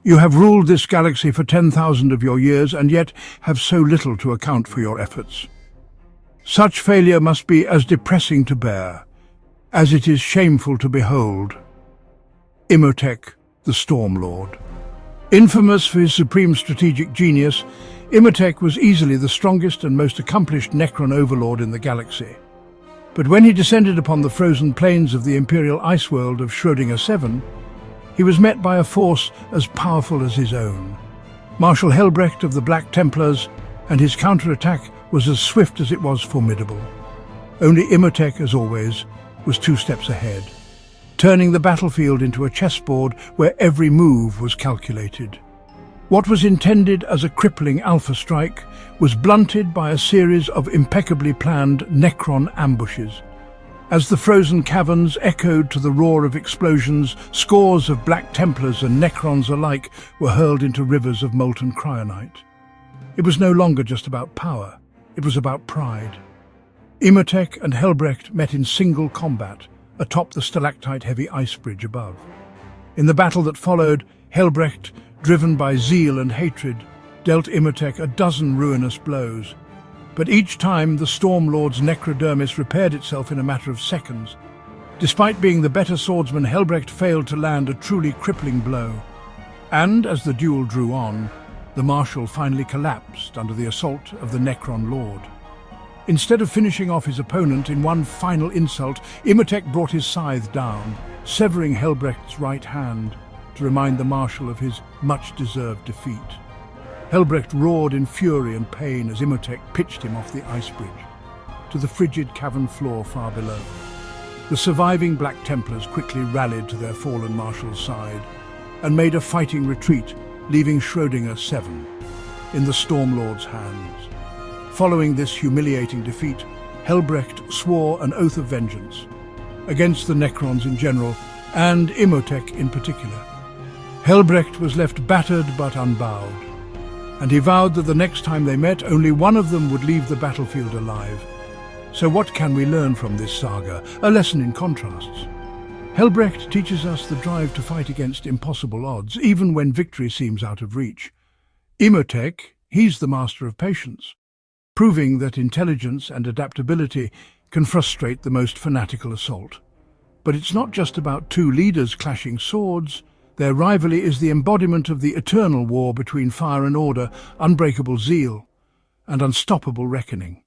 You have ruled this galaxy for 10,000 of your years and yet have so little to account for your efforts. Such failure must be as depressing to bear as it is shameful to behold. Imotekh, the Stormlord. Infamous for his supreme strategic genius, Imotekh was easily the strongest and most accomplished Necron overlord in the galaxy. But when he descended upon the frozen plains of the imperial ice world of Schrödinger 7, he was met by a force as powerful as his own. Marshal Helbrecht of the Black Templars, and his counterattack was as swift as it was formidable. Only Imotekh, as always, was 2 steps ahead, turning the battlefield into a chessboard where every move was calculated. What was intended as a crippling alpha strike was blunted by a series of impeccably planned Necron ambushes. As the frozen caverns echoed to the roar of explosions, scores of Black Templars and Necrons alike were hurled into rivers of molten cryonite. It was no longer just about power, it was about pride. Imotekh and Helbrecht met in single combat atop the stalactite-heavy ice bridge above. In the battle that followed, Helbrecht, driven by zeal and hatred, dealt Imotekh a dozen ruinous blows. But each time the Stormlord's necrodermis repaired itself in a matter of seconds. Despite being the better swordsman, Helbrecht failed to land a truly crippling blow. And as the duel drew on, the Marshal finally collapsed under the assault of the Necron Lord. Instead of finishing off his opponent in one final insult, Imotekh brought his scythe down, severing Helbrecht's right hand to remind the Marshal of his much-deserved defeat. Helbrecht roared in fury and pain as Imotekh pitched him off the ice bridge to the frigid cavern floor far below. The surviving Black Templars quickly rallied to their fallen Marshal's side and made a fighting retreat, leaving Schrödinger 7 in the Stormlord's hands. Following this humiliating defeat, Helbrecht swore an oath of vengeance against the Necrons in general and Imotekh in particular. Helbrecht was left battered but unbowed, and he vowed that the next time they met, only one of them would leave the battlefield alive. So what can we learn from this saga? A lesson in contrasts. Helbrecht teaches us the drive to fight against impossible odds, even when victory seems out of reach. Imotekh, he's the master of patience, proving that intelligence and adaptability can frustrate the most fanatical assault. But it's not just about 2 leaders clashing swords. Their rivalry is the embodiment of the eternal war between fire and order, unbreakable zeal, and unstoppable reckoning.